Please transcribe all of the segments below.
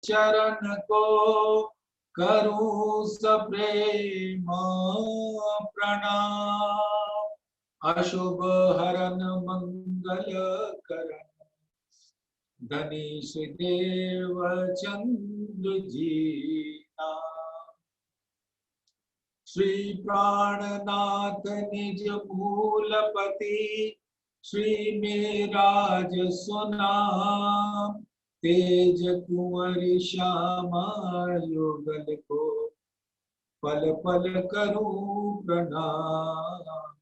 चरण को करूं सप्रेम प्रणाम। अशुभ हरन मंगल करण धनीश देव चंद्र जी नाम। श्री प्राणनाथ निज मूलपति श्री मेराज सुनाम। तेज कुंवर श्यामा युगल को पल पल करूं प्रणाम।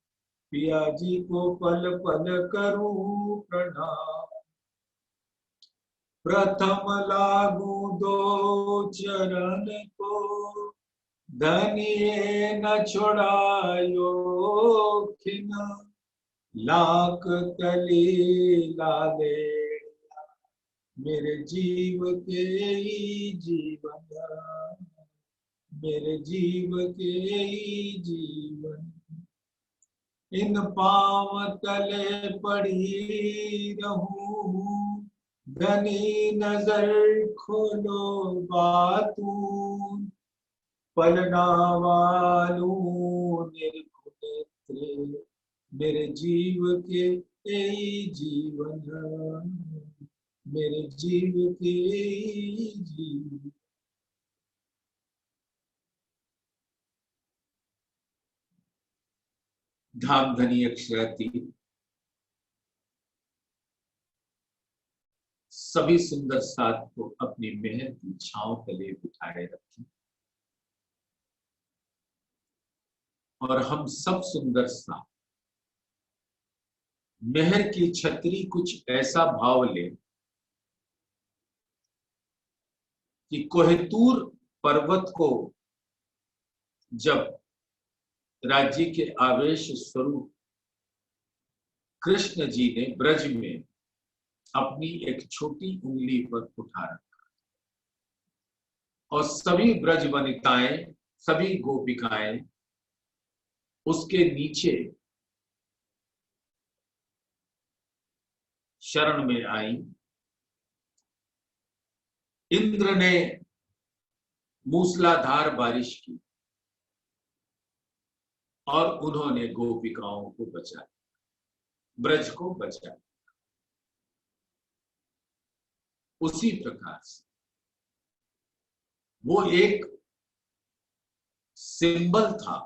पिया जी को पल पल करूं प्रणाम। प्रथम लागू दो चरण को धनिये न छुड़ायो खिन। लाख तली लाले मेरे जीव के ही जीवन, मेरे जीव के ही जीवन। इन पांव तले पड़ी रहूं धनी नजर खोलो बातूं। पलना वालू निर्भुनेत्र मेरे जीव के ही जीवन, मेरे जीव के ही जीवन। धामधनी अक्षराती सभी सुंदर साथ को अपनी मेहर की छांव तले बिठाए रखें और हम सब सुंदर साथ मेहर की छतरी कुछ ऐसा भाव ले कि कोहितूर पर्वत को जब राज्य के आवेश स्वरूप कृष्ण जी ने ब्रज में अपनी एक छोटी उंगली पर उठा रखा और सभी ब्रज वनिताएं, सभी गोपिकाएं उसके नीचे शरण में आई। इंद्र ने मूसलाधार बारिश की और उन्होंने गोपिकाओं को बचाया, ब्रज को बचाया। उसी प्रकार से वो एक सिंबल था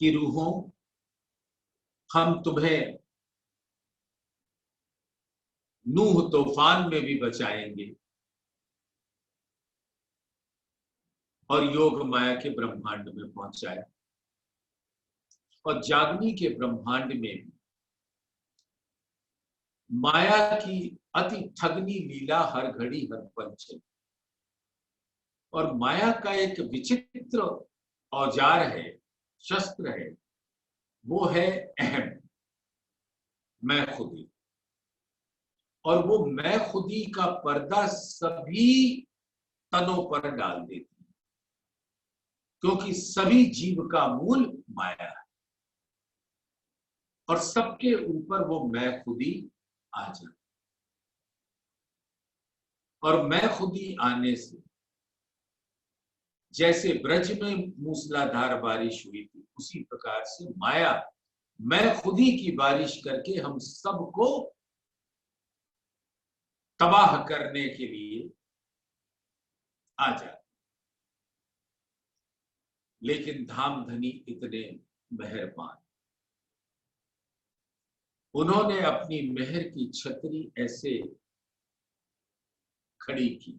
कि रूहों हम तुम्हें नूह तूफान में भी बचाएंगे और योग माया के ब्रह्मांड में पहुंचाया और जागनी के ब्रह्मांड में भी माया की अति ठगनी लीला हर घड़ी हर पल चली। और माया का एक विचित्र औजार है, शस्त्र है, वो है अहम, मैं खुदी। और वो मैं खुदी का पर्दा सभी तनों पर डाल देती है क्योंकि सभी जीव का मूल माया है और सबके ऊपर वो मैं खुदी आ जाती। और मैं खुदी आने से जैसे ब्रज में मूसलाधार बारिश हुई थी उसी प्रकार से माया मैं खुदी की बारिश करके हम सबको तबाह करने के लिए आ जाती। लेकिन धामधनी इतने मेहरबान, उन्होंने अपनी मेहर की छतरी ऐसे खड़ी की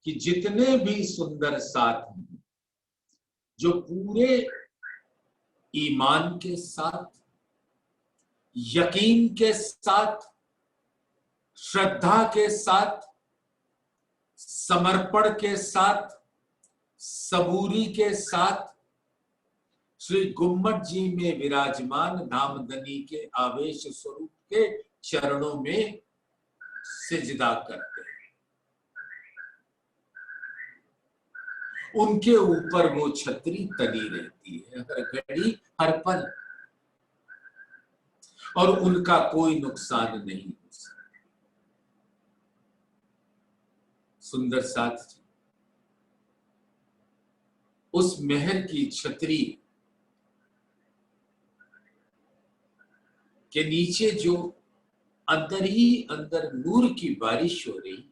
कि जितने भी सुंदर साथ हैं, जो पूरे ईमान के साथ, यकीन के साथ, श्रद्धा के साथ, समर्पण के साथ, सबूरी के साथ श्री गुम्मट जी में विराजमान धामधनी के आवेश स्वरूप के चरणों में सिजदा करते हैं, उनके ऊपर वो छतरी तनी रहती है हर घड़ी हर पल और उनका कोई नुकसान नहीं हो सकता। सुंदर साथ जी उस मेहर की छतरी के नीचे जो अंदर ही अंदर नूर की बारिश हो रही,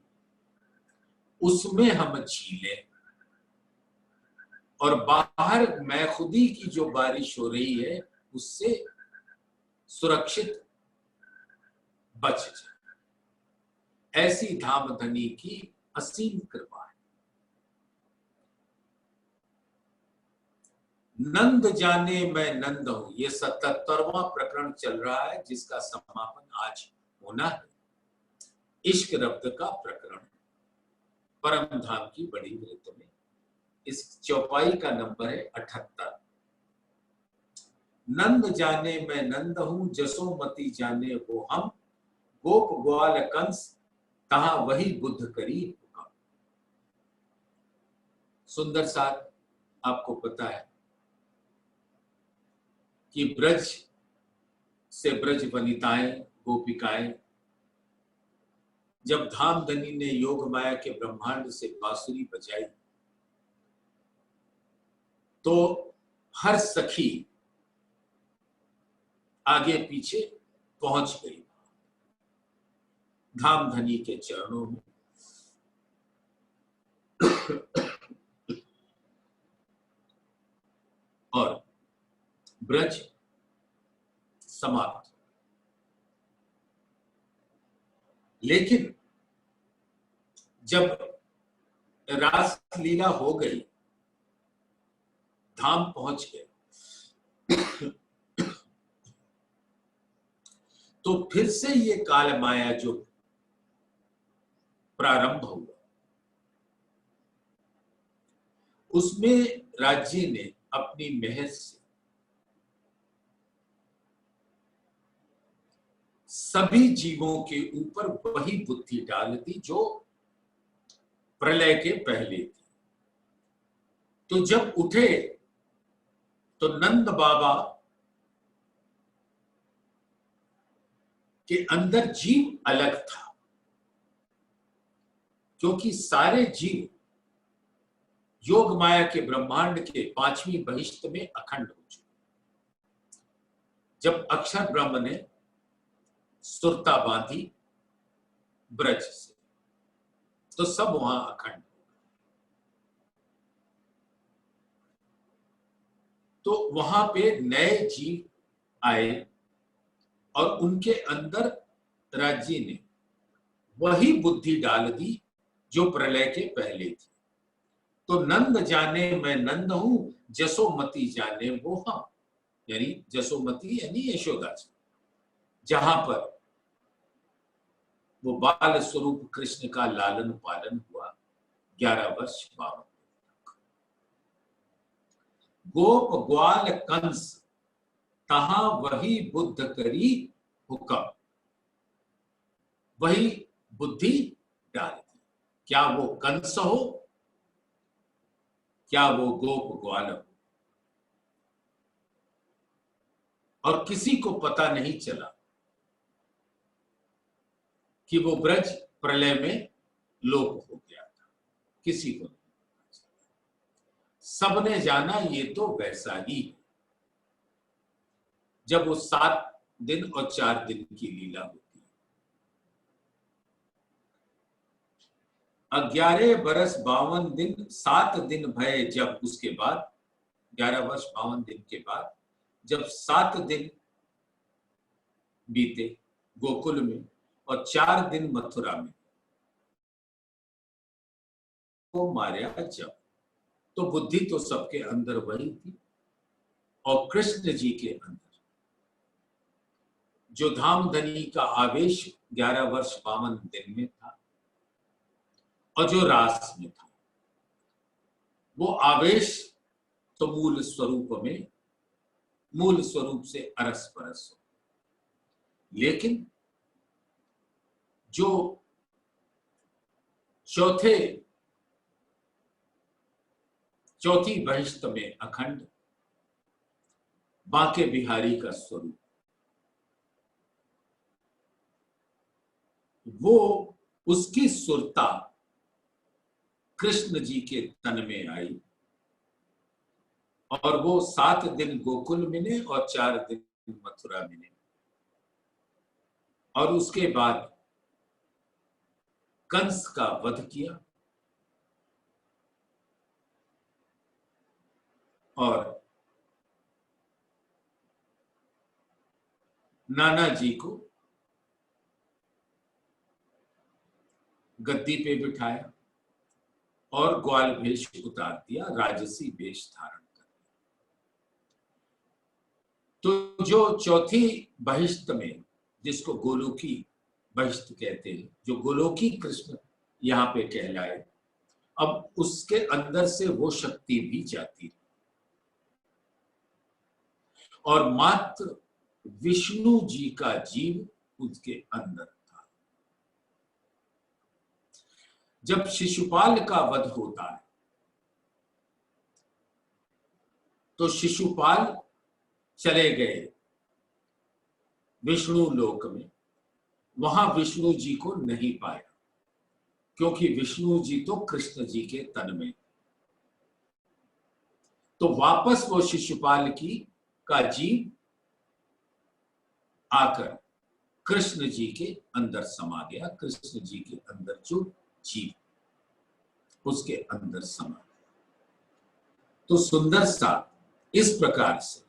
उसमें हम झीले, और बाहर मैं खुदी की जो बारिश हो रही है उससे सुरक्षित बच जाए। ऐसी धामधनी की असीम कृपा है। नंद जाने मैं नंद हूं, ये 77वां प्रकरण चल रहा है जिसका समापन आज होना है। इश्क रब्द का प्रकरण परम धाम की बड़ी वृत्त में, इस चौपाई का नंबर है 78। नंद जाने मैं नंद हूं, जसोमती जाने वो हम, गोप ग्वाल कंस तहां वही बुद्ध करी हुक्म। सुंदर साथ आपको पता है कि ब्रज से ब्रज वनिताएं, गोपिकाएं जब धामधनी ने योग माया के ब्रह्मांड से बांसुरी बजाई तो हर सखी आगे पीछे पहुंच गई धामधनी के चरणों में। और ब्रज समाप्त। लेकिन जब रास लीला हो गई, धाम पहुंच गए, तो फिर से ये काल माया जो प्रारंभ हुआ, उसमें राज्य ने अपनी मेहर से सभी जीवों के ऊपर वही बुद्धि डाल दी जो प्रलय के पहले थी। तो जब उठे तो नंद बाबा के अंदर जीव अलग था, क्योंकि सारे जीव योग माया के ब्रह्मांड के 5वीं बहिष्ठ में अखंड हो चुके। जब अक्षर ब्रह्म ने सुरता बांधी ब्रज से, तो सब वहां अखंड हो गए। तो वहां पे नए जीव आए और उनके अंदर राज्य ने वही बुद्धि डाल दी जो प्रलय के पहले थी। तो नंद जाने मैं नंद हूं, जसोमती जाने वो हम, यानी जसोमती यानी यशोदा जी, जहां पर वो बाल स्वरूप कृष्ण का लालन पालन हुआ 11 वर्ष 52। गोप ग्वाल कंस तहां वही बुद्ध करी हुक्म, वही बुद्धि डाल दी। क्या वो कंस हो, क्या वो गोप ग्वाल हो, और किसी को पता नहीं चला कि वो ब्रज प्रलय में लोप हो गया था, किसी को नहीं पता चला। सबने जाना ये तो वैसा ही है जब वो 7 दिन और 4 दिन की लीला होती है। 11 बरस 52 दिन 7 दिन भय, जब उसके बाद 11 वर्ष 52 दिन के बाद जब 7 दिन बीते गोकुल में और 4 दिन मथुरा में, को मारा जब, तो बुद्धि तो सबके अंदर वही थी, और कृष्ण जी के अंदर जो धामधनी का आवेश 11 वर्ष 52 दिन में था और जो रास में था, वो आवेश तो मूल स्वरूप से अरस परस हो। लेकिन जो चौथी बहिष्ठ में अखंड बांके बिहारी का स्वरूप, वो उसकी सुरता कृष्ण जी के तन में आई और वो 7 दिन गोकुल मिले और 4 दिन मथुरा मिले। और उसके बाद कंस का वध किया और नाना जी को गद्दी पे बिठाया और ग्वाल वेश उतार दिया, राजसी वेश धारण कर। तो जो चौथी बहिष्त में, जिसको गोलोकी बहिष्त कहते हैं, जो गोलोकी कृष्ण यहाँ पे कहलाए, अब उसके अंदर से वो शक्ति भी जाती है और मात्र विष्णु जी का जीव उसके अंदर था। जब शिशुपाल का वध होता है तो शिशुपाल चले गए विष्णु लोक में, वहां विष्णु जी को नहीं पाया क्योंकि विष्णु जी तो कृष्ण जी के तन में। तो वापस वो शिशुपाल की का जीव आकर कृष्ण जी के अंदर समा गया। कृष्ण जी के अंदर जो जीव उसके अंदर समा गया। तो सुंदर सा इस प्रकार से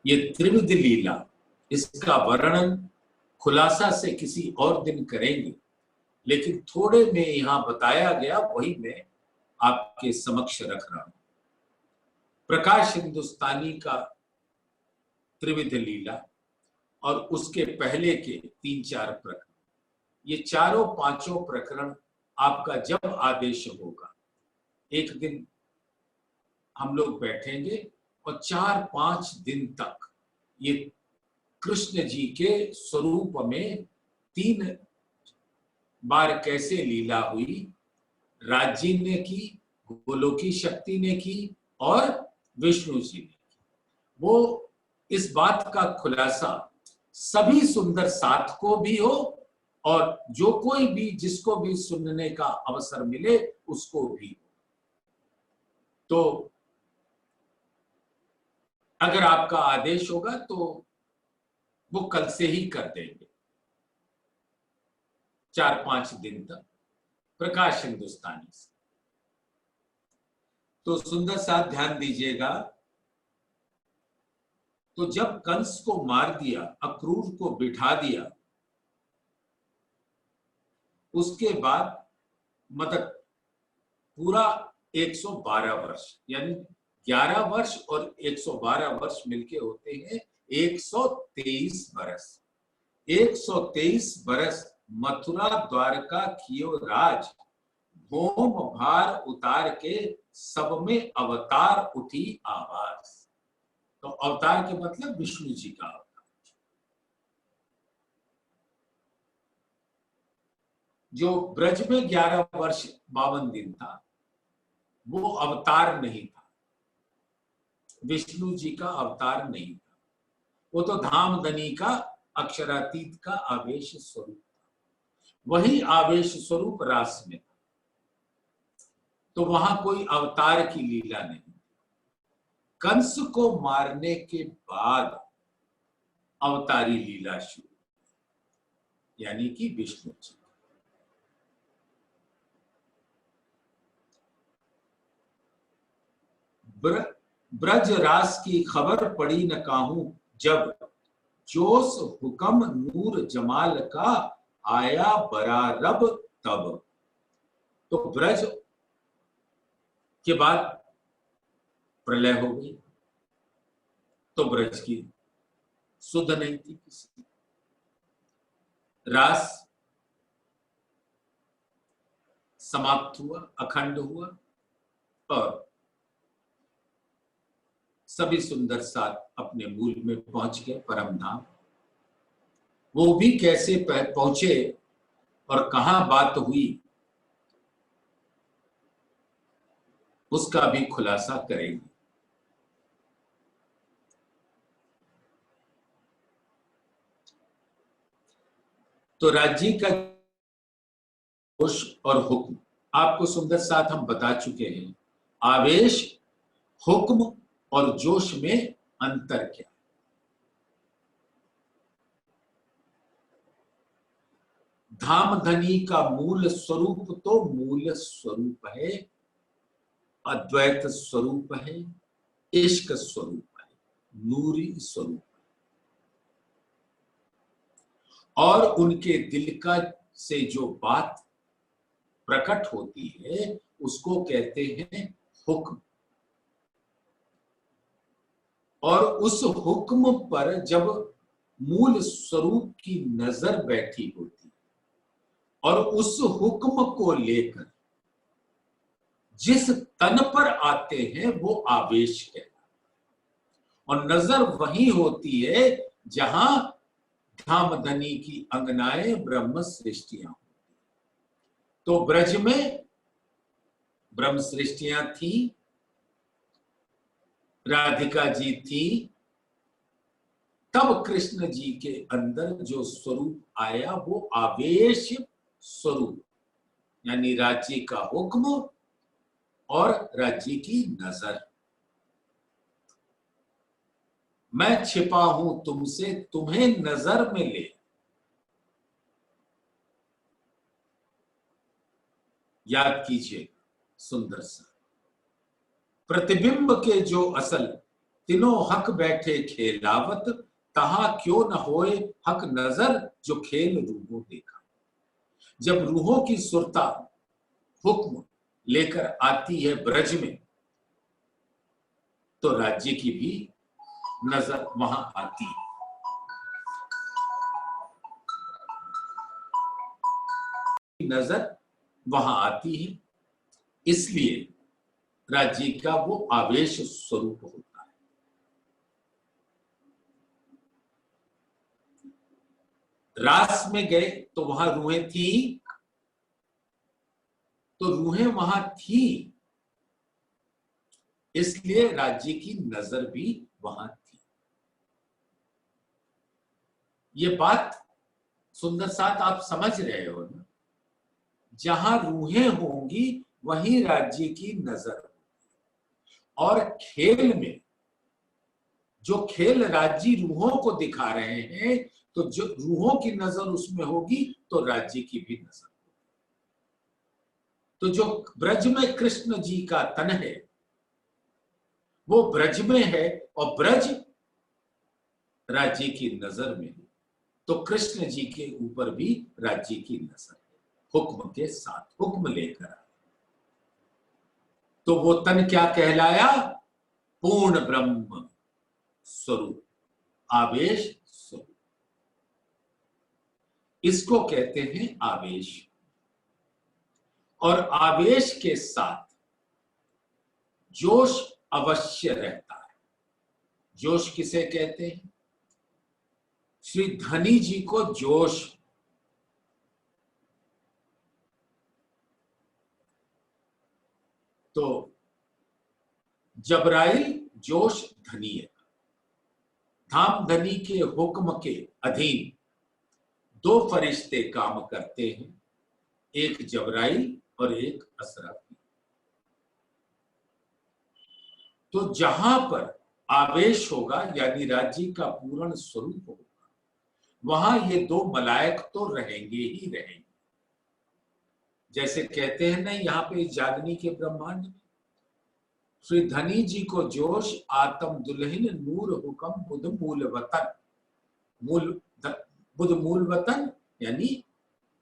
ये त्रिविध लीला, इसका वर्णन खुलासा से किसी और दिन करेंगे, लेकिन थोड़े में यहां बताया गया वही मैं आपके समक्ष रख रहा हूं। प्रकाश हिंदुस्तानी का त्रिविध लीला और उसके पहले के 3-4 प्रकरण, ये चारों पांचों प्रकरण आपका जब आदेश होगा एक दिन हम लोग बैठेंगे और 4-5 दिन तक ये कृष्ण जी के स्वरूप में 3 बार कैसे लीला हुई, राज्य ने की, गोलोकी शक्ति ने की और विष्णु जी ने की, वो इस बात का खुलासा सभी सुंदर साथ को भी हो और जो कोई भी जिसको भी सुनने का अवसर मिले उसको भी हो। तो अगर आपका आदेश होगा तो वो कल से ही कर देंगे, 4-5 दिन तक प्रकाश हिंदुस्तानी से। तो सुंदर साथ ध्यान दीजिएगा। तो जब कंस को मार दिया, अक्रूर को बिठा दिया, उसके बाद मतलब पूरा 112 वर्ष, यानी 11 वर्ष और 112 वर्ष मिलके होते हैं 123 बरस। 123 बरस मथुरा द्वारका कियो राज, भोम भार उतार के सब में अवतार उठी आवाज। तो अवतार के मतलब विष्णु जी का अवतार। जो ब्रज में 11 वर्ष 52 दिन था वो अवतार नहीं था, विष्णु जी का अवतार नहीं था, वो तो धामधनी का अक्षरातीत का आवेश स्वरूप था। वही आवेश स्वरूप रास में था, तो वहां कोई अवतार की लीला नहीं। कंस को मारने के बाद अवतारी लीला शुरू, यानी कि विष्णु जी। ब्रज रास की खबर पड़ी न काहू, जब जोश हुक्म नूर जमाल का आया बरारब तब। तो ब्रज के बाद प्रलय हो गई, तो ब्रज की सुध नहीं थी किसी। रास समाप्त हुआ, अखंड हुआ और सभी सुंदर साथ अपने मूल में पहुंच गए, परम धाम। वो भी कैसे पहुंचे और कहां बात हुई उसका भी खुलासा करेंगे। तो राज्य का जोश और हुक्म आपको सुंदर साथ हम बता चुके हैं आवेश, हुक्म और जोश में अंतर क्या। धामधनी का मूल स्वरूप तो मूल स्वरूप है, अद्वैत स्वरूप है, इश्क स्वरूप है, नूरी स्वरूप है। और उनके दिल का से जो बात प्रकट होती है उसको कहते हैं हुक्म। और उस हुक्म पर जब मूल स्वरूप की नजर बैठी होती और उस हुक्म को लेकर जिस तन पर आते हैं वो आवेश कहलाता है। और नजर वही होती है जहां धामधनी की अंगनाएं ब्रह्म सृष्टियां होती। तो ब्रज में ब्रह्म सृष्टियां थी, राधिका जी थी, तब कृष्ण जी के अंदर जो स्वरूप आया वो आवेश स्वरूप, यानी राज्य का हुक्म और राज्य की नजर। मैं छिपा हूं तुमसे तुम्हें नजर में ले, याद कीजिए सुंदर सा प्रतिबिंब के जो असल तीनों हक बैठे खेलावत, तहा क्यों न होए हक नजर जो खेल रूहों देखा। जब रूहों की सुरता हुक्म लेकर आती है ब्रज में तो राज्य की भी नजर वहां आती है। नजर वहां आती है, इसलिए राज्य का वो आवेश स्वरूप होता है। रास में गए तो वहां रूहें थी, तो रूहें वहां थी, इसलिए राज्य की नजर भी वहां थी। ये बात सुंदर साथ आप समझ रहे हो ना। जहां रूहें होंगी वहीं राज्य की नजर होगी। और खेल में जो खेल राज्य रूहों को दिखा रहे हैं तो जो रूहों की नजर उसमें होगी तो राज्य की भी नजर होगी। तो जो ब्रज में कृष्ण जी का तन है वो ब्रज में है और ब्रज राज्य की नजर में है, तो कृष्ण जी के ऊपर भी राज्य की नजर है, हुक्म के साथ हुक्म लेकर आए। तो वो तन क्या कहलाया? पूर्ण ब्रह्म स्वरूप, आवेश स्वरूप। इसको कहते हैं आवेश। और आवेश के साथ जोश अवश्य रहता है। जोश किसे कहते हैं? श्री धनी जी को जोश, तो जबराइल जोश धनी है। धाम धनी के हुक्म के अधीन दो फरिश्ते काम करते हैं, एक जबराइल और एक असराफी। तो जहां पर आवेश होगा यानी राज्य का पूर्ण स्वरूप होगा वहां ये दो मलायक तो रहेंगे ही रहेंगे। जैसे कहते हैं ना यहाँ पे जागनी के ब्रह्मांड में श्री धनी जी को जोश आत्म दुल्हन नूर हुक्म बुध मूल वतन, बुध मूल वतन यानी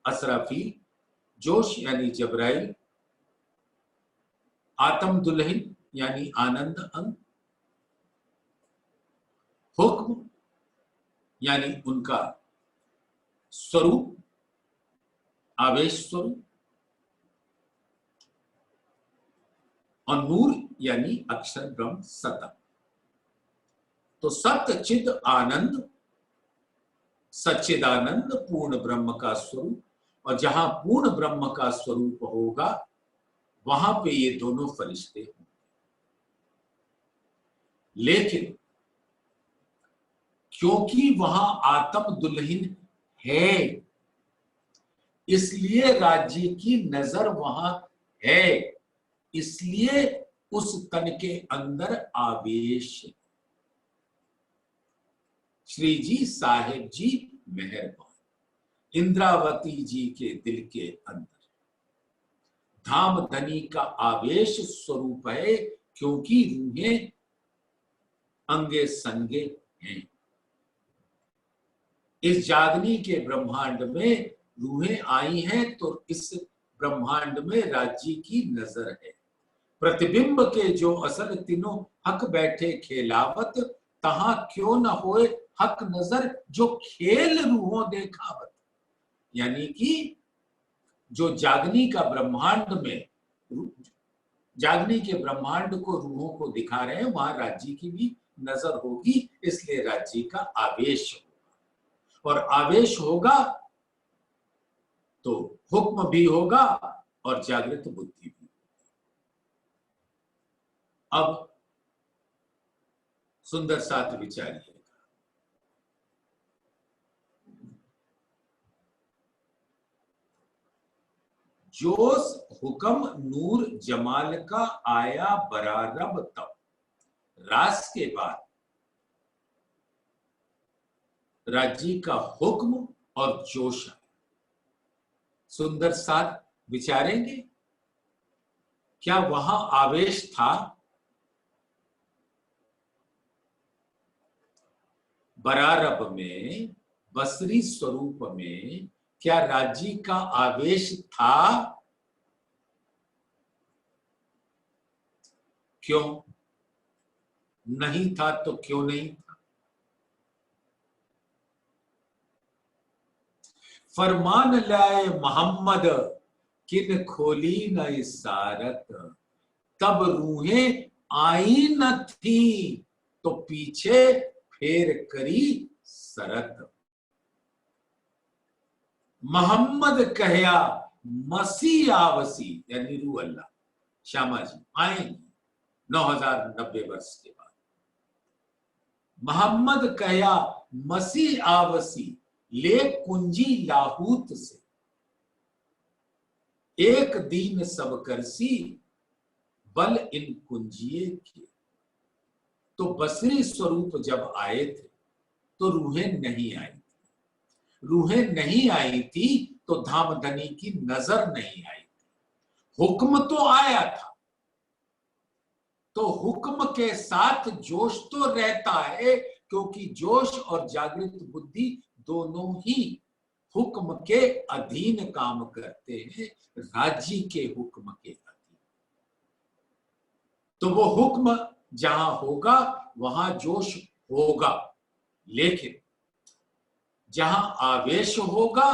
असराफी, जोश यानी जबराइल, आत्म दुल्हन यानी आनंद अंग, हुक्म यानी उनका स्वरूप आवेश स्वरूप, और नूर यानी अक्षर ब्रह्म सत्ता। तो सत्य चिद आनंद, सच्चिदानंद पूर्ण ब्रह्म का स्वरूप। और जहां पूर्ण ब्रह्म का स्वरूप होगा वहां पे ये दोनों फरिश्ते होंगे। लेकिन क्योंकि वहां आत्म दुल्हन है इसलिए राज्य की नजर वहां है, इसलिए उस तन के अंदर आवेश है। श्री जी साहेब जी मेहरबान, इंद्रावती जी के दिल के अंदर धाम धनी का आवेश स्वरूप है, क्योंकि रूहें अंगे संगे हैं। इस जागनी के ब्रह्मांड में रूहें आई हैं, तो इस ब्रह्मांड में राज्य की नजर है। प्रतिबिंब के जो असल तीनों हक बैठे खेलावत, तहां क्यों न होए हक नजर जो खेल रूहों देखावत। यानी कि जो जागनी का ब्रह्मांड में, जागनी के ब्रह्मांड को रूहों को दिखा रहे हैं, वहां राज्य की भी नजर होगी, इसलिए राज्य का आवेश होगा। और आवेश होगा तो हुक्म भी होगा और जागृत बुद्धि भी। अब सुंदर साथ विचारिएगा। जोश हुक्म नूर जमाल का आया बरारब तब, रास के बाद राज्य का हुक्म और जोश। सुंदर साथ विचारेंगे, क्या वहां आवेश था? बरारब में, बसरी स्वरूप में क्या राज्य का आवेश था? क्यों नहीं था? तो क्यों नहीं था? फरमान लाए मोहम्मद किन खोली न इसारत, तब रूहें आई न थी तो पीछे फेर करी सरत। मोहम्मद कहया मसीह आवसी, यानी रूह अल्लाह श्यामा जी आएंगी 9090 वर्ष के बाद। मोहम्मद कहया मसीह आवसी, ले कुंजी लाहूत से, एक दीन सब करसी बल इन कुंजिए के। तो बसरी स्वरूप जब आए थे तो रूहें नहीं आई थी। रूहें नहीं आई थी तो धामधनी की नजर नहीं आई थी। हुक्म तो आया था, तो हुक्म के साथ जोश तो रहता है, क्योंकि जोश और जागृत बुद्धि दोनों ही हुक्म के अधीन काम करते हैं, राज्य के हुक्म के अधीन। तो वो हुक्म जहां होगा वहां जोश होगा, लेकिन जहां आवेश होगा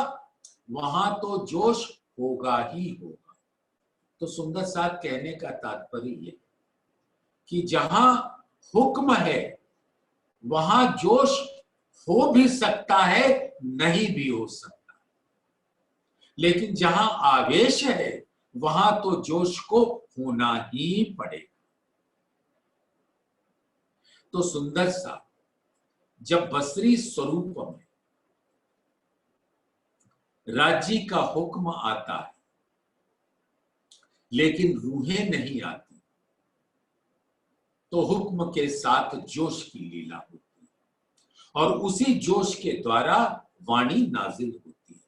वहां तो जोश होगा ही होगा। तो सुंदर साथ कहने का तात्पर्य यह कि जहां हुक्म है वहां जोश हो भी सकता है, नहीं भी हो सकता, लेकिन जहां आवेश है वहां तो जोश को होना ही पड़ेगा। तो सुंदर सा जब बसरी स्वरूप में राज्य का हुक्म आता है लेकिन रूहें नहीं आती, तो हुक्म के साथ जोश की लीला होती है और उसी जोश के द्वारा वाणी नाजिल होती है,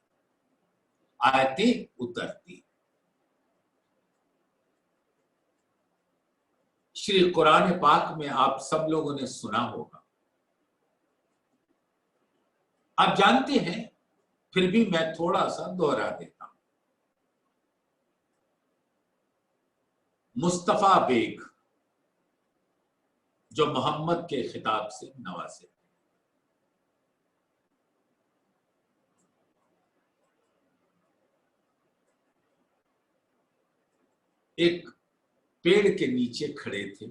आयतें उतरती। श्री कुरान पाक में आप सब लोगों ने सुना होगा, आप जानते हैं, फिर भी मैं थोड़ा सा दोहरा देता हूं। मुस्तफा बेग जो मोहम्मद के खिताब से नवाजे, एक पेड़ के नीचे खड़े थे।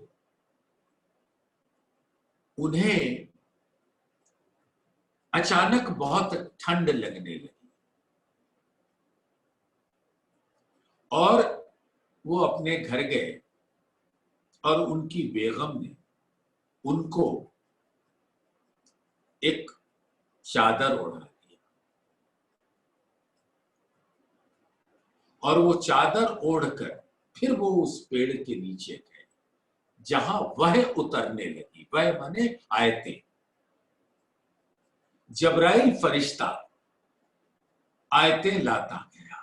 उन्हें अचानक बहुत ठंड लगने लगी और वो अपने घर गए और उनकी बेगम ने उनको एक चादर ओढ़ा दिया और वो चादर ओढ़कर फिर वो उस पेड़ के नीचे गए जहां वह उतरने लगी। वह माने आयतें। जबराइल फरिश्ता आयतें लाता गया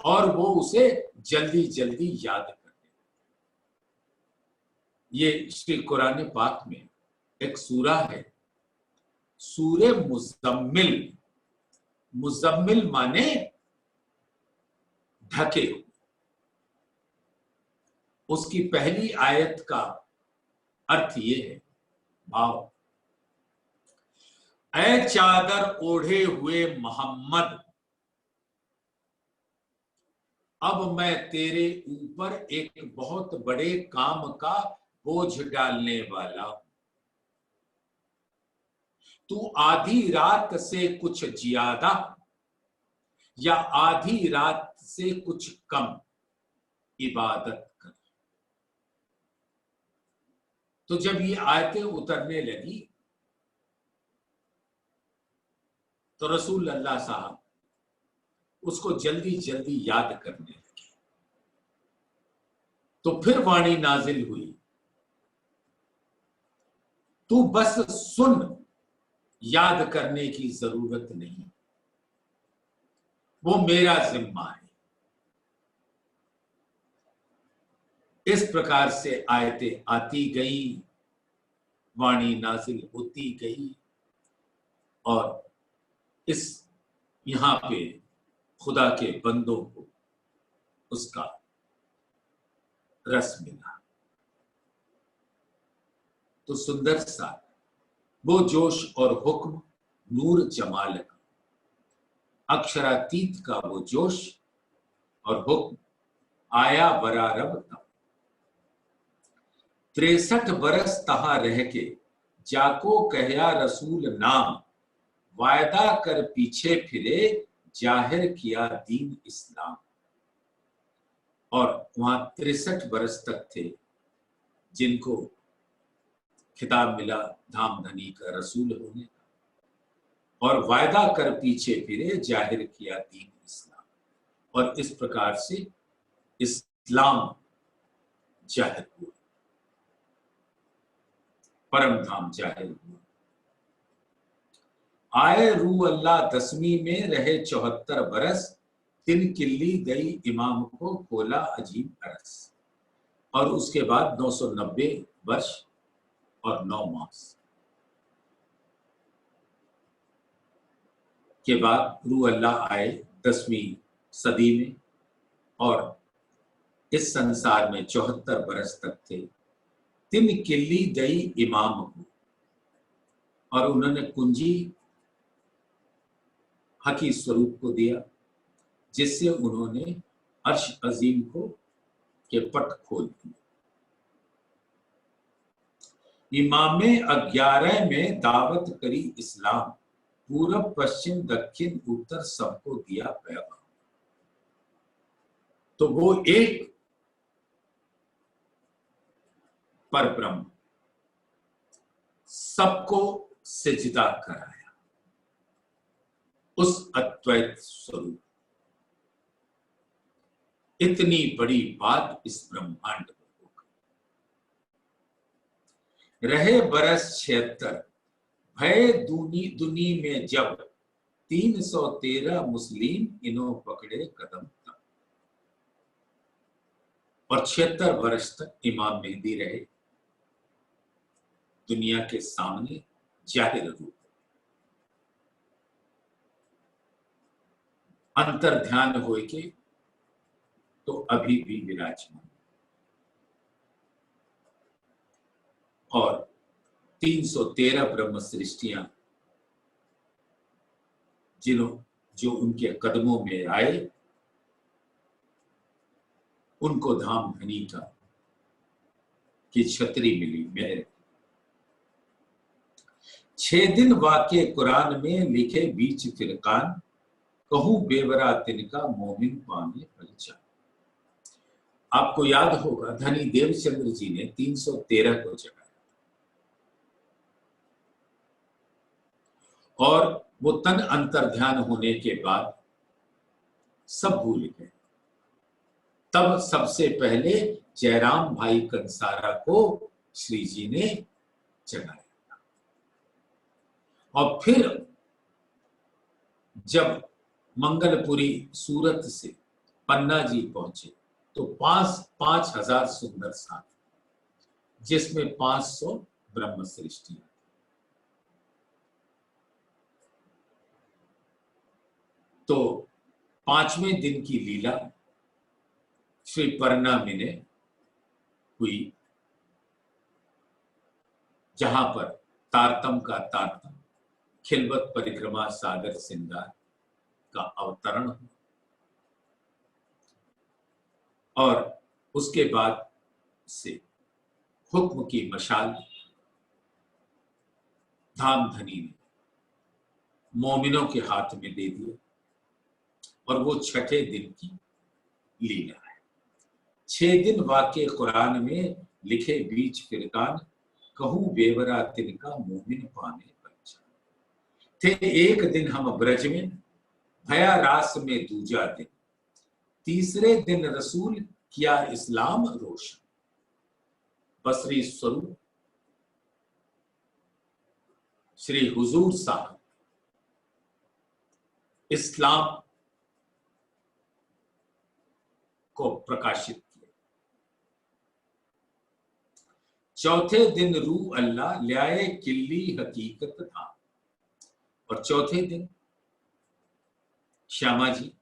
और वो उसे जल्दी जल्दी याद करने। ये श्री कुरान पाक में एक सूरा है, सूरे मुजम्मिल। मुजम्मिल माने ढके हुए। उसकी पहली आयत का अर्थ ये है, भाव, ऐ चादर ओढ़े हुए मोहम्मद, अब मैं तेरे ऊपर एक बहुत बड़े काम का बोझ डालने वाला हूं। तू आधी रात से कुछ ज्यादा या आधी रात से कुछ कम इबादत कर। तो जब ये आयतें उतरने लगी तो रसूल अल्लाह साहब उसको जल्दी जल्दी याद करने लगे। तो फिर वाणी नाजिल हुई, तू बस सुन, याद करने की जरूरत नहीं, वो मेरा जिम्मा है। इस प्रकार से आयतें आती गई, वाणी नाजिल होती गई और इस यहां पे खुदा के बंदों को उसका रस मिला। तो सुंदर सा वो जोश और हुक्म, नूर जमाल का, अक्षरातीत का वो जोश और हुक्म आया बरारब तब। 63 बरस तहां रह के जाको कहया रसूल नाम, वायदा कर पीछे फिरे जाहिर किया दीन इस्लाम। और वहां 63 बरस तक थे जिनको खिताब मिला धामधनी का, रसूल होने का, और वायदा कर पीछे फिरे जाहिर किया दीन इस्लाम। और इस प्रकार से इस्लाम जाहिर हुआ, परम धाम जाहिर हुआ। आए रू अल्लाह 10वीं में, रहे 74 बरस, तिन किल्ली दई इमाम को खोला अजीब अरस। और उसके बाद 990 वर्ष और 9 मास के बाद रू अल्लाह आए 10वीं सदी में और इस संसार में 74 बरस तक थे। तिन किल्ली दई इमाम को, और उन्होंने कुंजी हकी स्वरूप को दिया, जिससे उन्होंने अर्श अजीम को के पट खोल दिए। इमामे 11 में दावत करी इस्लाम, पूरब पश्चिम दक्षिण उत्तर सबको दिया पैगाम। तो वो एक परब्रह्म सबको सिजदा कराया, उस अद्वैत स्वरूप। इतनी बड़ी बात इस ब्रह्मांड में हो गई। रहे बरस 76, भय दुनी में जब 313 मुस्लिम इन्हों पकड़े कदम तब। और 76 वर्ष तक इमाम मेहदी रहे दुनिया के सामने जाहिर रूप, अंतर ध्यान होए के तो अभी भी विराजमान। और 313 ब्रह्म सृष्टियां जो उनके कदमों में आए, उनको धाम धनी का की छतरी मिली, मेहर। 6 दिन वाक्य कुरान में लिखे बीच फिरकान, कहूं बेवरा तिनका मोमिन पाने पहचान। आपको याद होगा धनी देवचंद्र जी ने 313 को जगाया और वो तन अंतर ध्यान होने के बाद सब भूल गए। तब सबसे पहले जयराम भाई कंसारा को श्री जी ने जगाया और फिर जब मंगलपुरी सूरत से पन्ना जी पहुंचे तो 5,000 सुंदर साथ, जिसमें 500 ब्रह्म सृष्टियां। तो 5वें दिन की लीला श्री परना में हुई, जहां पर तारतम का तारतम, खिलवत परिक्रमा सागर सिंगार का अवतरण हुआ और उसके बाद से हुक्म की मशाल धामधनी ने मोमिनों के हाथ में दे दिया और वो छठे दिन की लीला है। 6 दिन वाक़े कुरान में लिखे बीच फिरकान, कहूं बेवरा तिनका मोमिन पाने बच्चा। थे एक दिन हम ब्रज में, भया रास में दूजा दिन, तीसरे दिन रसूल किया इस्लाम रोशन। बसरी स्वरूप श्री हुजूर साहब इस्लाम को प्रकाशित किया। चौथे दिन रूह अल्लाह ल्याए किल्ली हकीकत धाम, और चौथे दिन श्यामा जी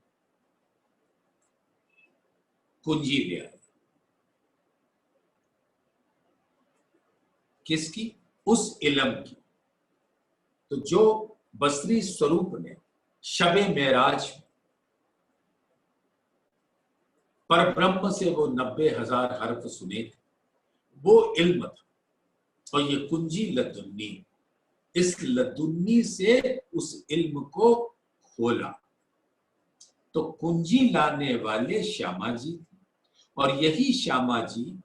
कुंजी ले आए। किसकी? उस इल्म की। तो जो बसरी स्वरूप ने शबे मेराज पर ब्रह्म से वो 90,000 हर्फ सुने थे, वो इल्म था। और ये कुंजी लदुन्नी, इस लदुन्नी से उस इल्म को खोला। तो कुंजी लाने वाले श्यामा जी थे, और यही श्यामा जी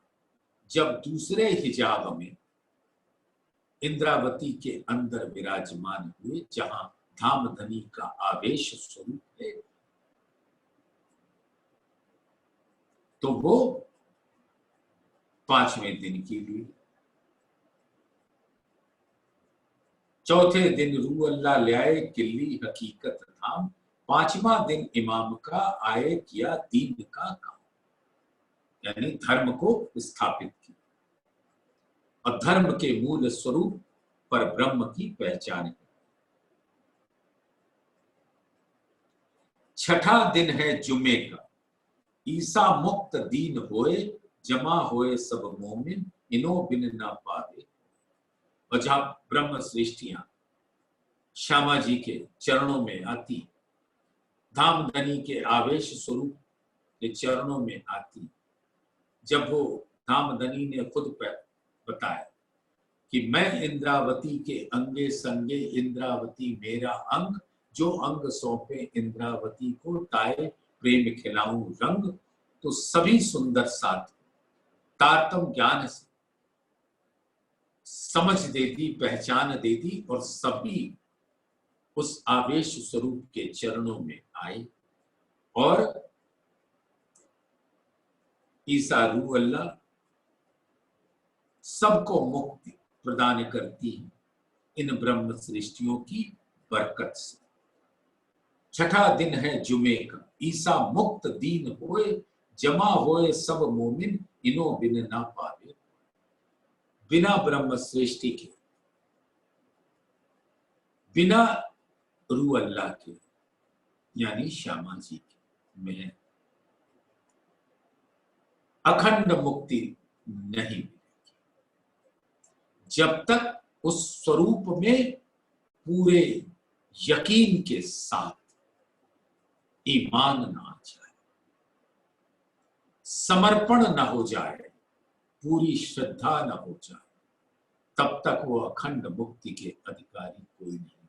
जब दूसरे हिजाब में इंद्रावती के अंदर विराजमान हुए, जहां धामधनी का आवेश स्वरूप है, तो वो 5वें दिन की ली। चौथे दिन रूह अल्लाह ल्याए किल्ली हकीकत धाम, 5वां दिन इमाम का आए किया दीन का काम, यानी धर्म को स्थापित किया और धर्म के मूल स्वरूप पर ब्रह्म की पहचान है। छठा दिन है जुमे का, ईसा मुक्त दीन होए, जमा होए सब मोमिन, इनो बिन ना पावे। और जहां ब्रह्म सृष्टियां श्यामा जी के चरणों में आती, धामधनी के आवेश स्वरूप के चरणों में आती, जब वो धामधनी ने खुद बताया कि मैं इंद्रावती के अंगे संगे, इंद्रावती मेरा अंग, जो अंग सौंपे इंद्रावती को, ताए प्रेम खिलाऊं रंग। तो सभी सुंदर साथ तारतम ज्ञान से समझ दे दी, पहचान दे दी, और सभी उस आवेश स्वरूप के चरणों में आए। और ईसा रूह अल्लाह सबको मुक्ति प्रदान करती है इन ब्रह्म सृष्टियों की बरकत से। छठा दिन है जुमे का, ईसा मुक्त दीन होए, जमा होए सब मोमिन, इनो बिन ना पावे। बिना ब्रह्म सृष्टि के, बिना रूह अल्लाह के, यानी श्यामा जी के में अखंड मुक्ति नहीं मिलेगी जब तक उस स्वरूप में पूरे यकीन के साथ ईमान ना आ जाए, समर्पण न हो जाए, पूरी श्रद्धा न हो जाए, तब तक वो अखंड मुक्ति के अधिकारी कोई नहीं।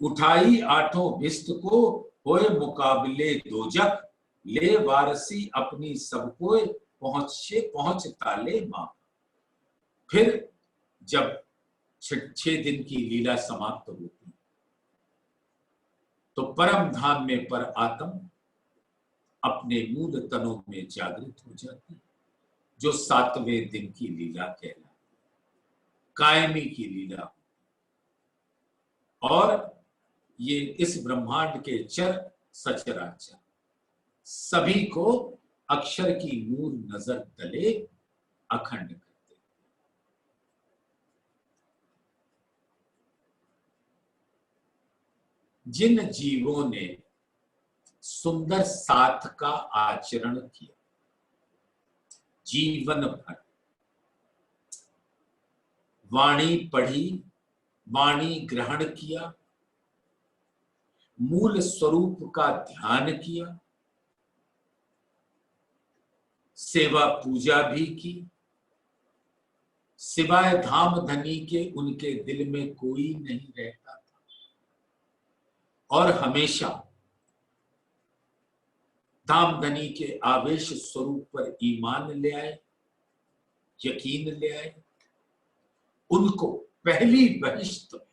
उठाई आठों भिस्त को, होए मुकाबले दोजख, ले वारसी अपनी सबको, पहुंच ताले मां। फिर जब 6 दिन की लीला समाप्त होती, तो परम धाम में पर आत्म अपने मूल तनों में जागृत हो जाती है, जो 7वें दिन की लीला कहलाती, कायमी की लीला। और ये इस ब्रह्मांड के चर सचराचर सभी को अक्षर की नूर नजर तले अखंड करते। जिन जीवों ने सुंदर साथ का आचरण किया, जीवन भर वाणी पढ़ी, वाणी ग्रहण किया, मूल स्वरूप का ध्यान किया, सेवा पूजा भी की, सिवाय धाम धनी के उनके दिल में कोई नहीं रहता था, और हमेशा धाम धनी के आवेश स्वरूप पर ईमान ले आए, यकीन ले आए। उनको पहली बहिश्त में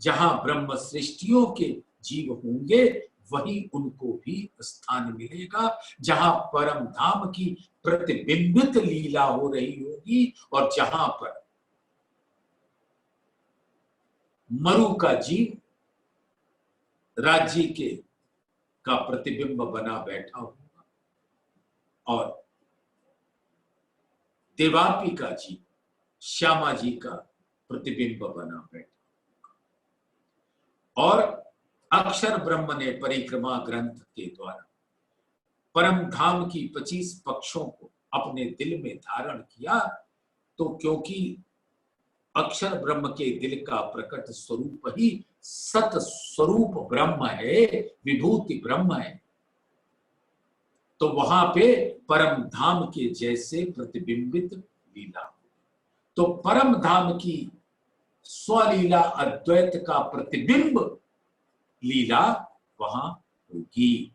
जहां ब्रह्म सृष्टियों के जीव होंगे, वही उनको भी स्थान मिलेगा, जहां परम धाम की प्रतिबिंबित लीला हो रही होगी, और जहां पर मरु का जीव राज्य के का प्रतिबिंब बना बैठा होगा, और देवापी का जीव श्यामा जी का प्रतिबिंब बना बैठा, और अक्षर ब्रह्म ने परिक्रमा ग्रंथ के द्वारा परम धाम की 25 पक्षों को अपने दिल में धारण किया। तो क्योंकि अक्षर ब्रह्म के दिल का प्रकट स्वरूप ही सत स्वरूप ब्रह्म है, विभूति ब्रह्म है, तो वहां पे परम धाम के जैसे प्रतिबिंबित लीला। तो परम धाम की स्वलीला अद्वैत का प्रतिबिंब लीला वहां होगी,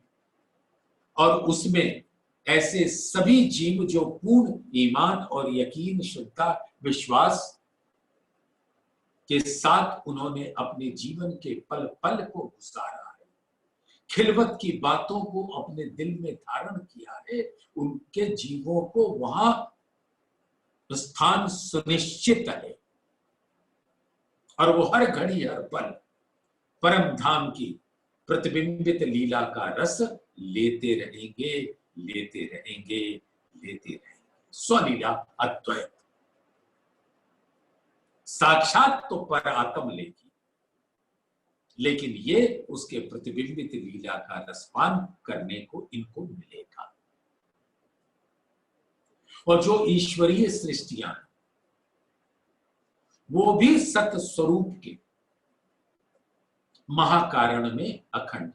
और उसमें ऐसे सभी जीव जो पूर्ण ईमान और यकीन, श्रद्धा, विश्वास के साथ उन्होंने अपने जीवन के पल पल को गुजारा है, खिलवत की बातों को अपने दिल में धारण किया है, उनके जीवों को वहां स्थान सुनिश्चित है, और वो हर घड़ी हर पल परम धाम की प्रतिबिंबित लीला का रस लेते रहेंगे, लेते रहेंगे, लेते रहेंगे। स्वलीला अद्वैत साक्षात तो पर आत्म लेगी, लेकिन ये उसके प्रतिबिंबित लीला का रसपान करने को इनको मिलेगा। और जो ईश्वरीय सृष्टियां वो भी सत स्वरूप के महाकारण में अखंड।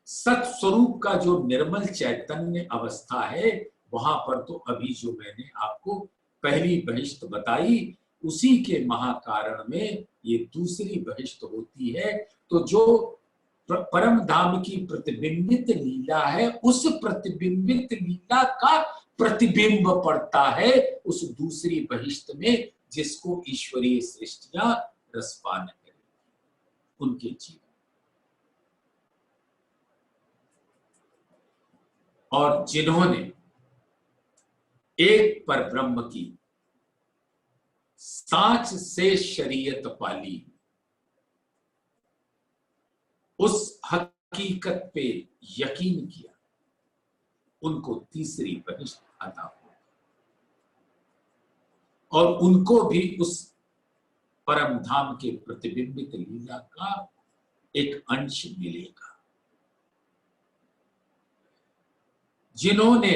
सत स्वरूप का जो निर्मल चैतन्य अवस्था है, वहां पर तो अभी जो मैंने आपको पहली बहिश्त बताई, उसी के महाकारण में ये दूसरी बहिश्त होती है। तो जो परम धाम की प्रतिबिंबित लीला है, उस प्रतिबिंबित लीला का प्रतिबिंब पड़ता है उस दूसरी बहिश्त में, जिसको ईश्वरीय सृष्टियां रसपान करेंगी उनके जीवन। और जिन्होंने एक पर ब्रह्म की सांच से शरीयत पाली, उस हकीकत पे यकीन किया, उनको तीसरी बहिश्त अता हो, और उनको भी उस परम धाम के प्रतिबिंबित लीला का एक अंश मिलेगा। जिन्होंने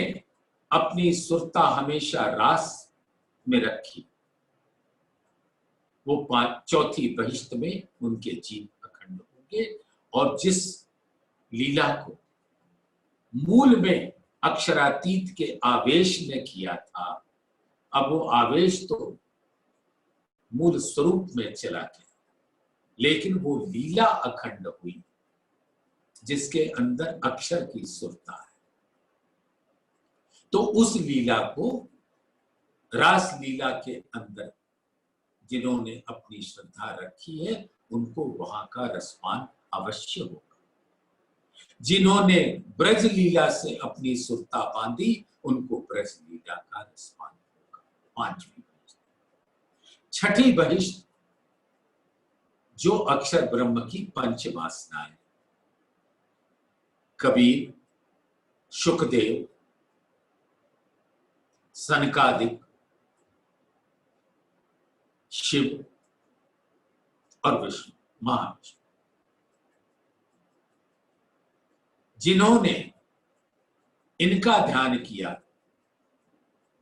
अपनी सुरता हमेशा रास में रखी, वो चौथी बहिश्त में उनके जीव अखंड होंगे, और जिस लीला को मूल में अक्षरातीत के आवेश ने किया था, अब वो आवेश तो मूल स्वरूप में चला गया, लेकिन वो लीला अखंड हुई जिसके अंदर अक्षर की सुरता है। तो उस लीला को रास लीला के अंदर जिन्होंने अपनी श्रद्धा रखी है, उनको वहां का रसपान अवश्य होगा। जिन्होंने ब्रज लीला से अपनी सुरता बांधी उनको ब्रज लीला का रसपान होगा। पांचवी बहिष्ट। छठी बहिष्ट जो अक्षर ब्रह्म की पंच वासनाएं, कबीर, शुकदेव, सनकादिक, शिव और विष्णु, महाविष्णु, जिन्होंने इनका ध्यान किया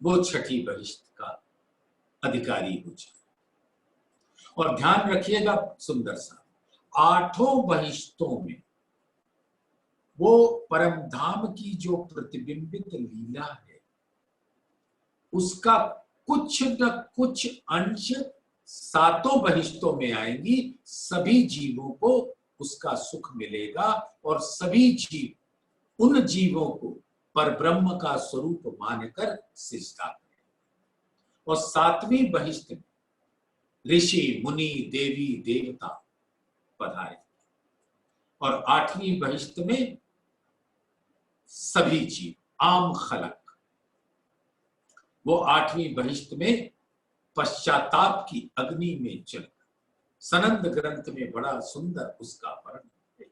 वो छठी बहिष्ट का अधिकारी हो जाए। और ध्यान रखिएगा सुंदर सा, आठों बहिष्टों में वो परम धाम की जो प्रतिबिंबित लीला है उसका कुछ न कुछ अंश सातों बहिष्टों में आएंगी। सभी जीवों को उसका सुख मिलेगा और सभी जीव उन जीवों को परब्रह्म का स्वरूप मानकर सिजदा करें। और सातवीं बहिष्ट में ऋषि, मुनि, देवी, देवता पधारे और आठवीं बहिष्ट में सभी जीव, आम खलक। वो आठवीं बहिष्ट में पश्चाताप की अग्नि में जल, सनंद ग्रंथ में बड़ा सुंदर उसका वर्णन है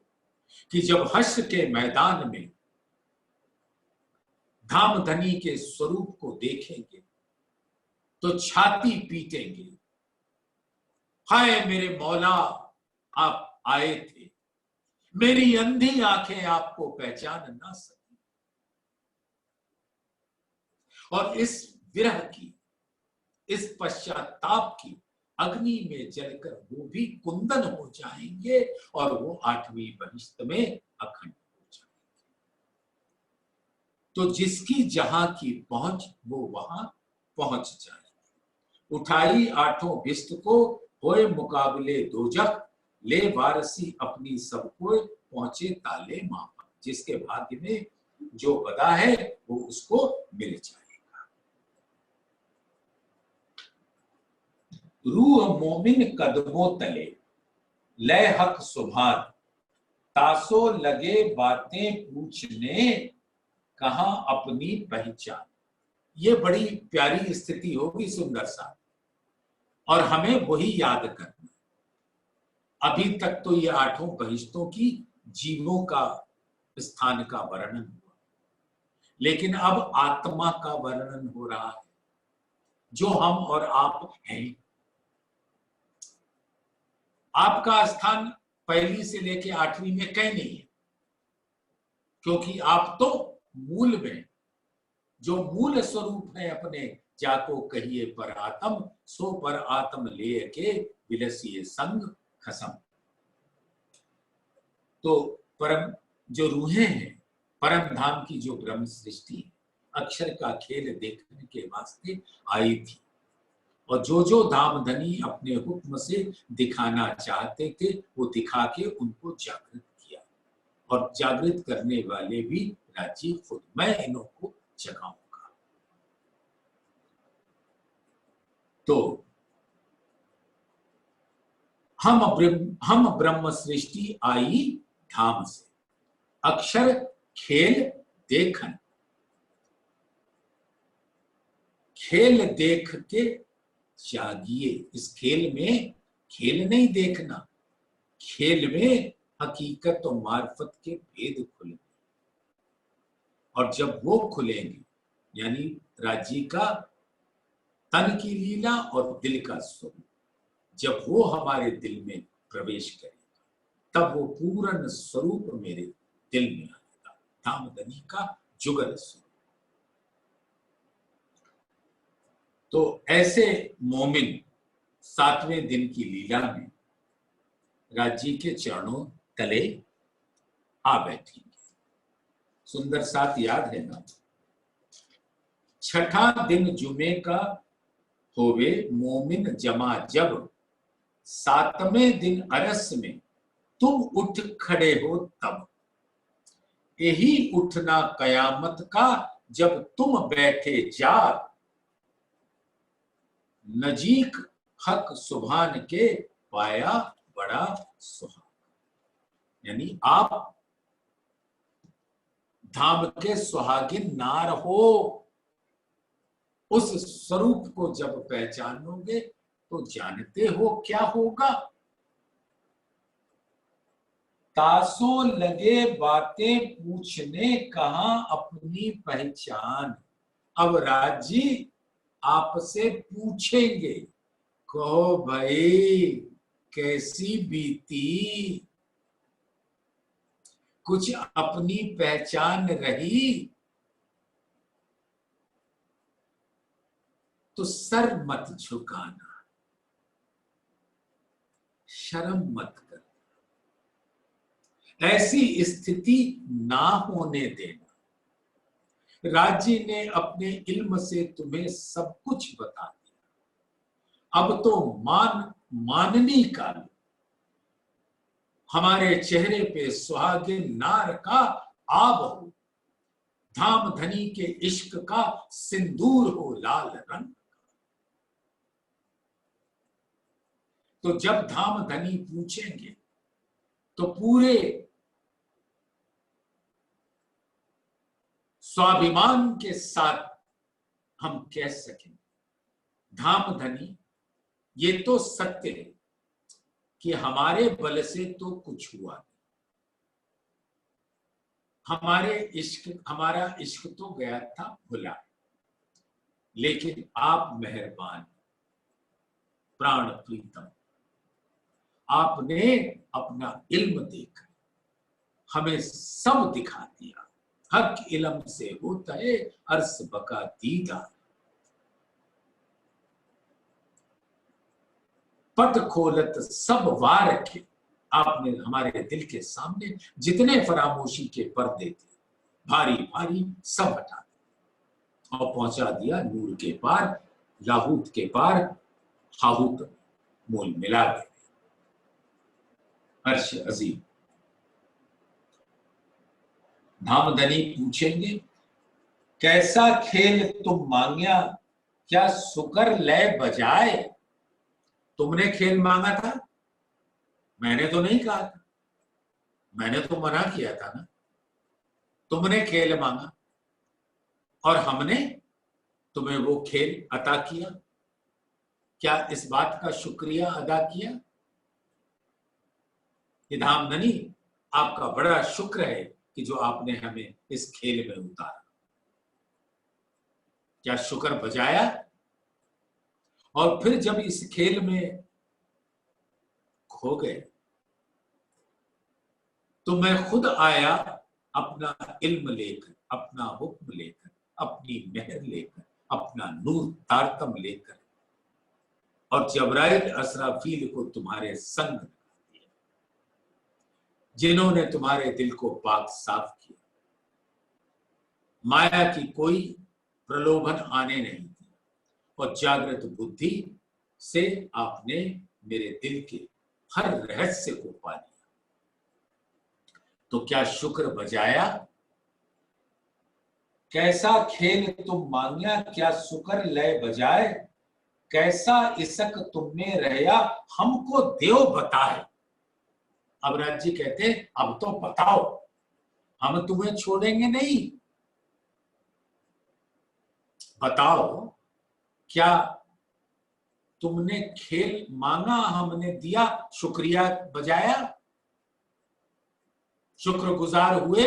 कि जब हश्र के मैदान में धामधनी के स्वरूप को देखेंगे तो छाती पीटेंगे, हाय मेरे मौला आप आए थे, मेरी अंधी आंखें आपको पहचान ना सकी। और इस विरह की, इस पश्चाताप की अग्नि में जलकर वो भी कुंदन हो जाएंगे और वो आठवीं बहिष्ट में अखंड हो जाएंगे। तो जिसकी जहां की पहुंच वो वहां पहुंच जाए। उठाई आठों भिष्ट को, होए मुकाबले दोजख, ले वारसी अपनी सबको, पहुंचे ताले मापा। जिसके भाग्य में जो बदा है वो उसको मिल जाएगा। रूह मोमिन कदमों तले, लय हक सुभान, तासो लगे बातें पूछने, कहां अपनी पहचान। ये बड़ी प्यारी स्थिति होगी सुंदर सा, और हमें वही याद करना। अभी तक तो ये आठों बहिष्टों की जीवों का स्थान का वर्णन हुआ, लेकिन अब आत्मा का वर्णन हो रहा है, जो हम और आप हैं। आपका स्थान पहली से लेके आठवीं में कहीं नहीं है, क्योंकि आप तो मूल में, जो मूल स्वरूप है अपने, जाको कहिए पर आत्म, सो पर आत्म ले के विलसिए संग खसम। तो परम जो रूहें हैं, परम धाम की जो ब्रह्म सृष्टि अक्षर का खेल देखने के वास्ते आई थी, और जो जो धामधनी अपने हुक्म से दिखाना चाहते थे वो दिखा के उनको जागृत किया, और जागृत करने वाले भी राज्य खुद, मैं इन्हों को जगाऊंगा। तो हम ब्रह्म सृष्टि आई धाम से, अक्षर खेल देखन, खेल देख के जागिए। इस खेल में खेल नहीं देखना, खेल में हकीकत और मार्फत के भेद खुलेंगे, और जब वो खुलेंगे यानी राज्य का तन की लीला और दिल का स्वरूप, जब वो हमारे दिल में प्रवेश करेगा तब वो पूर्ण स्वरूप मेरे दिल में आएगा, धामधनी का जुगल स्वरूप। तो ऐसे मोमिन सातवें दिन की लीला में राज्य के चरणों तले आ बैठेंगे। सुंदर साथ याद है ना, छठा दिन जुमे का होवे मोमिन जमा, जब सातवें दिन अरस में तुम उठ खड़े हो तब, यही उठना कयामत का, जब तुम बैठे जाग, नजीक हक सुभान के, पाया बड़ा सुहाग। यानी आप धाम के सुहागिन नार हो। उस स्वरूप को जब पहचानोगे तो जानते हो क्या होगा। तासों लगे बातें पूछने कहां अपनी पहचान। अब राजी आपसे पूछेंगे, कहो भाई कैसी बीती, कुछ अपनी पहचान रही। तो सर मत झुकाना, शर्म मत कर, ऐसी स्थिति ना होने देना। राजी ने अपने इल्म से तुम्हें सब कुछ बता दिया। अब तो माननी का लो। हमारे चेहरे पे सुहागिन नार का आब हो, धाम धनी के इश्क का सिंदूर हो लाल रंग। तो जब धाम धनी पूछेंगे तो पूरे स्वाभिमान के साथ हम कह सकें, धाम धनी ये तो सत्य है कि हमारे बल से तो कुछ हुआ नहीं, हमारा इश्क तो गया था भुला, लेकिन आप मेहरबान प्राण प्रीतम, आपने अपना इल्म देकर हमें सब दिखा दिया। हक इल्म से होता है अर्स बका दीदा। पट खोलत सब वार के, आपने हमारे दिल के सामने जितने फरामोशी के पर्दे थे भारी भारी सब हटा दिए और पहुंचा दिया नूर के पार, लाहूत के पार, हाहूत मूल मिला गए। अर्श अजीम। धामधनी पूछेंगे, कैसा खेल तुम मांग्या, क्या सुकर लय बजाए। तुमने खेल मांगा था, मैंने तो नहीं कहा था, मैंने तो मना किया था ना। तुमने खेल मांगा और हमने तुम्हें वो खेल अता किया। क्या इस बात का शुक्रिया अदा किया कि धामधनी आपका बड़ा शुक्र है कि जो आपने हमें इस खेल में उतारा। क्या शुक्र बजाया। और फिर जब इस खेल में खो गए तो मैं खुद आया अपना इल्म लेकर, अपना हुक्म लेकर, अपनी मेहर लेकर, अपना नूर तारतम लेकर, और जबराइल असराफील को तुम्हारे संग लगा दिया, जिन्होंने तुम्हारे दिल को पाक साफ किया। माया की कोई प्रलोभन आने नहीं दी और जागृत बुद्धि से आपने मेरे दिल के हर रहस्य को पा लिया। तो क्या शुक्र बजाया। कैसा खेल तुम मांग्या, क्या सुकर लय बजाए। कैसा इसक तुमने रहया, हमको देव बताए। अब राज जी कहते अब तो बताओ, हम तुम्हें छोड़ेंगे नहीं। बताओ क्या तुमने खेल मांगा, हमने दिया, शुक्रिया बजाया, शुक्रगुजार हुए,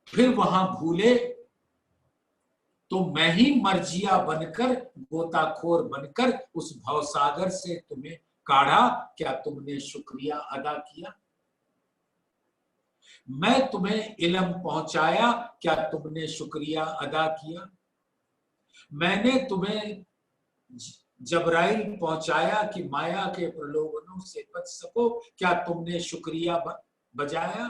फिर वहां भूले तो मैं ही मर्जिया बनकर, गोताखोर बनकर उस भवसागर से तुम्हें काढ़ा। क्या तुमने शुक्रिया अदा किया। मैं तुम्हें इल्म पहुंचाया, क्या तुमने शुक्रिया अदा किया। मैंने तुम्हें जबराइल पहुंचाया कि माया के प्रलोभनों से बच सको, क्या तुमने शुक्रिया बजाया।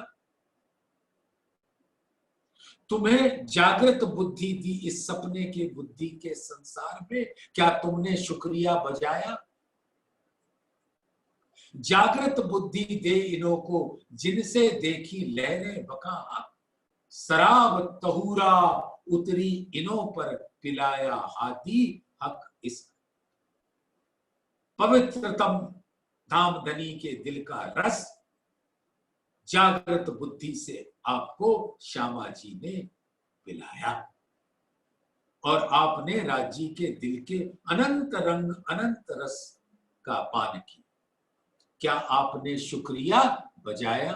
तुम्हें जागृत बुद्धि दी इस सपने की बुद्धि के संसार में, क्या तुमने शुक्रिया बजाया। जागृत बुद्धि दे इन्हों को, जिनसे देखी लहरें बका, शराब तहूरा उतरी इन्हों पर, पिलाया हाथी हक इस। पवित्रतम धामधनी के दिल का रस जागृत बुद्धि से आपको श्यामा जी ने पिलाया और आपने राज्य के दिल के अनंत रंग अनंत रस का पान किया। क्या आपने शुक्रिया बजाया?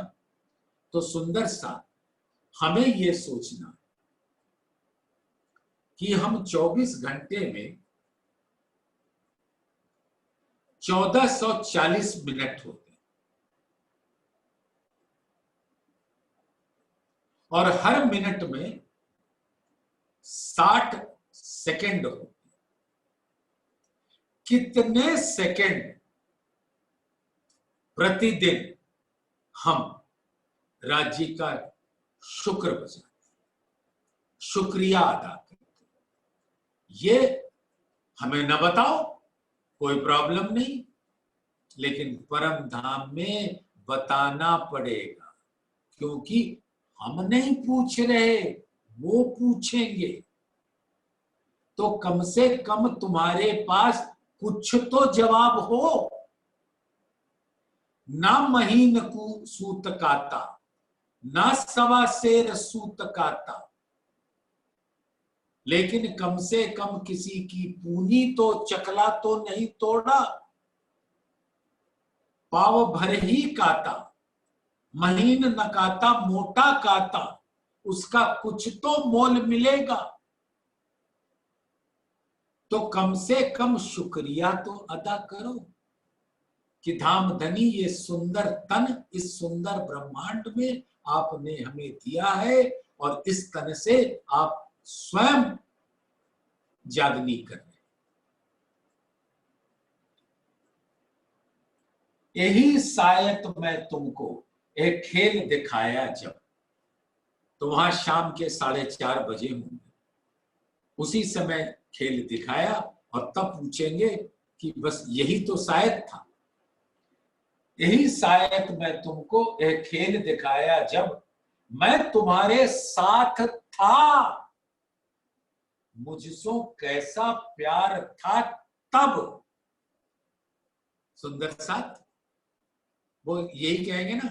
तो सुंदर सा हमें यह सोचना कि हम 24 घंटे में 1440 मिनट होते हैं और हर मिनट में 60 सेकंड होते हैं। कितने सेकंड प्रतिदिन हम राज्य का शुक्र बजाते, शुक्रिया अदा करते? ये हमें न बताओ, कोई प्रॉब्लम नहीं, लेकिन परम धाम में बताना पड़ेगा, क्योंकि हम नहीं पूछ रहे, वो पूछेंगे। तो कम से कम तुम्हारे पास कुछ तो जवाब हो। ना महीन को सूत काता, ना सवा शेर सूत काता, लेकिन कम से कम किसी की पूनी तो चकला तो नहीं तोड़ा। पाव भर ही काता, महीन न काता, मोटा काता, उसका कुछ तो मोल मिलेगा। तो कम से कम शुक्रिया तो अदा करो कि धाम धनी ये सुंदर तन इस सुंदर ब्रह्मांड में आपने हमें दिया है और इस तन से आप स्वयं जागनी कर रहे। यही शायद मैं तुमको एक खेल दिखाया जब, तो वहां शाम के 4:30 बजे होंगे, उसी समय खेल दिखाया और तब पूछेंगे कि बस यही तो शायद था। यही शायद मैं तुमको एक खेल दिखाया जब मैं तुम्हारे साथ था, मुझसो कैसा प्यार था तब। सुंदर साथ वो यही कहेंगे ना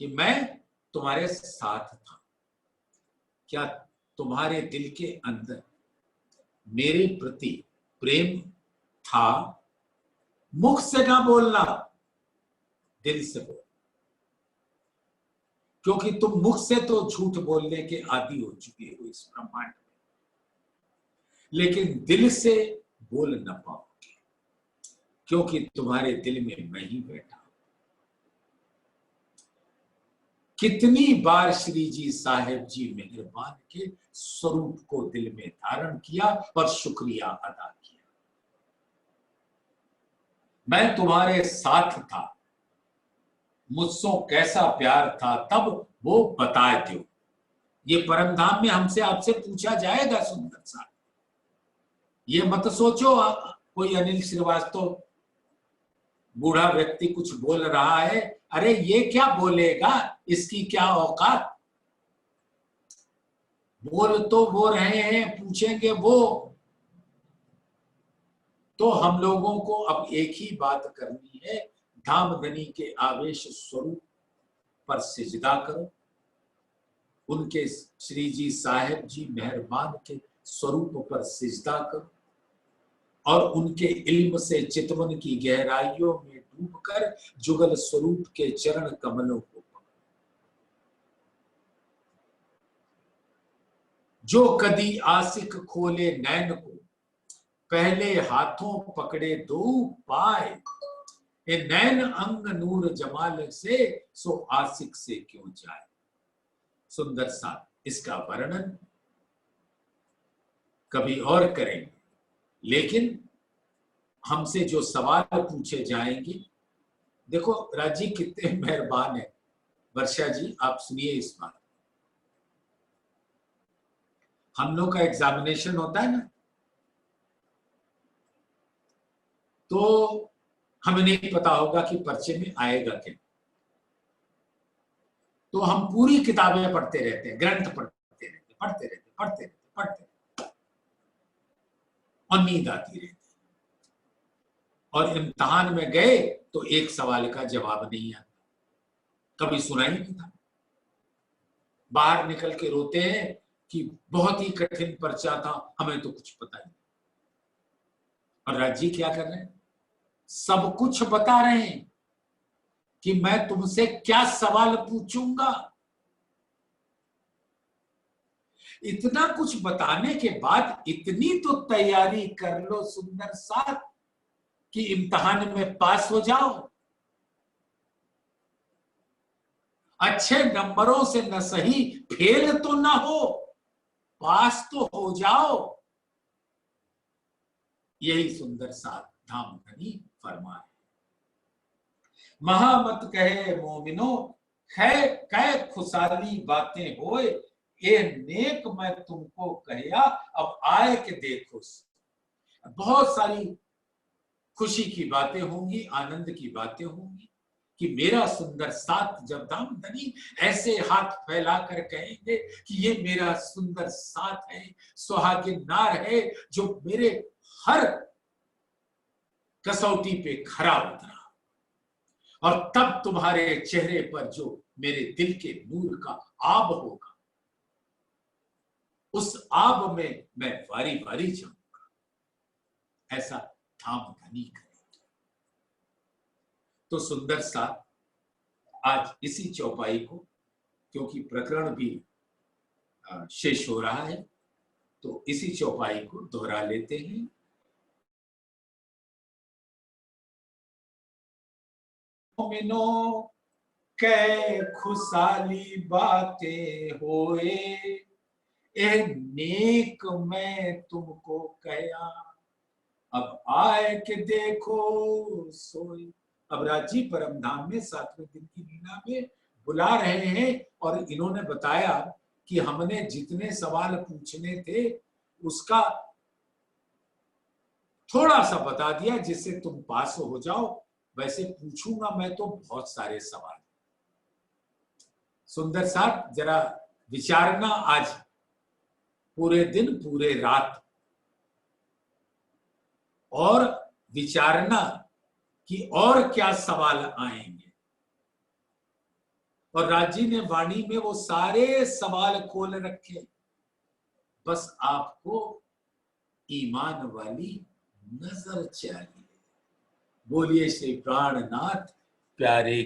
कि मैं तुम्हारे साथ था। क्या तुम्हारे दिल के अंदर मेरे प्रति प्रेम था? मुख से ना बोलना, दिल से बोल, क्योंकि तुम मुख से तो झूठ बोलने के आदी हो चुके हो इस ब्रह्मांड में, लेकिन दिल से बोल न पाओगे, क्योंकि तुम्हारे दिल में मैं ही बैठा हूं। कितनी बार श्री जी साहेब जी मेहरबान के स्वरूप को दिल में धारण किया और शुक्रिया अदा किया। मैं तुम्हारे साथ था, मुझसो कैसा प्यार था तब, वो बता दो। ये परमधाम में हमसे आपसे पूछा जाएगा। सुंदर सा ये मत सोचो कोई अनिल श्रीवास्तव बूढ़ा व्यक्ति कुछ बोल रहा है, अरे ये क्या बोलेगा, इसकी क्या औकात। बोल तो वो रहे हैं, पूछेंगे वो। तो हम लोगों को अब एक ही बात करनी है, धाम धनी के आवेश स्वरूप पर सिजदा करो, उनके श्री जी साहेब जी मेहरबान के स्वरूप पर सिजदा करो और उनके इल्म से चितवन की गहराइयों में डूबकर जुगल स्वरूप के चरण कमलों को पकड़ो। जो कदी आशिक खोले नैन को, पहले हाथों पकड़े दो पाए, ये नैन अंग नूर जमाल से, सो आशिक से क्यों जाए। सुंदर सा इसका वर्णन कभी और करेंगे, लेकिन हमसे जो सवाल पूछे जाएंगे, देखो राजी कितने मेहरबान है। वर्षा जी आप सुनिए इस बात, हम लोग का एग्जामिनेशन होता है ना, तो हमें नहीं पता होगा कि पर्चे में आएगा क्या, तो हम पूरी किताबें पढ़ते रहते हैं, ग्रंथ पढ़ते रहते और नींद आती रहती, और इम्तिहान में गए तो एक सवाल का जवाब नहीं आता। कभी सुना ही नहीं था। बाहर निकल के रोते हैं कि बहुत ही कठिन पर्चा था, हमें तो कुछ पता नहीं। और राज जी क्या कर रहे हैं? सब कुछ बता रहे हैं कि मैं तुमसे क्या सवाल पूछूंगा। इतना कुछ बताने के बाद इतनी तो तैयारी कर लो सुंदर साथ कि इम्तिहान में पास हो जाओ, अच्छे नंबरों से न सही फेल तो ना हो, पास तो हो जाओ। यही सुंदर साथ धाम धनी फरमाए। महामत कहे मोमिनो है कै खुशाली बातें होए, ये नेक मैं तुमको कहया अब आए के देखो। बहुत सारी खुशी की बातें होंगी, आनंद की बातें होंगी कि मेरा सुंदर साथ, जब दाम धनी ऐसे हाथ फैलाकर कहेंगे कि ये मेरा सुंदर साथ है, सुहागिन नार है, जो मेरे हर कसौटी पे खरा उतरा, और तब तुम्हारे चेहरे पर जो मेरे दिल के नूर का आब होगा, उस आब में मैं वारी वारी जाऊंगा, ऐसा धाम धनी करेंगे। तो सुंदर साथ आज इसी चौपाई को, क्योंकि प्रकरण भी शेष हो रहा है, तो इसी चौपाई को दोहरा लेते हैं। मोमिनो कै खुशाली बातें होए, ए नेक मैं तुमको कया अब आए के देखो सोए। अब राजी परम धाम में 7वें दिन की लीला में बुला रहे हैं, और इन्होंने बताया कि हमने जितने सवाल पूछने थे उसका थोड़ा सा बता दिया, जिससे तुम पास हो जाओ। वैसे पूछूंगा मैं तो बहुत सारे सवाल। सुंदर साथ जरा विचारना आज पूरे दिन पूरे रात, और विचारना कि और क्या सवाल आएंगे। और राजी ने वाणी में वो सारे सवाल खोल रखे, बस आपको ईमान वाली नजर चाहिए। बोलिए श्री प्राणनाथ प्यारे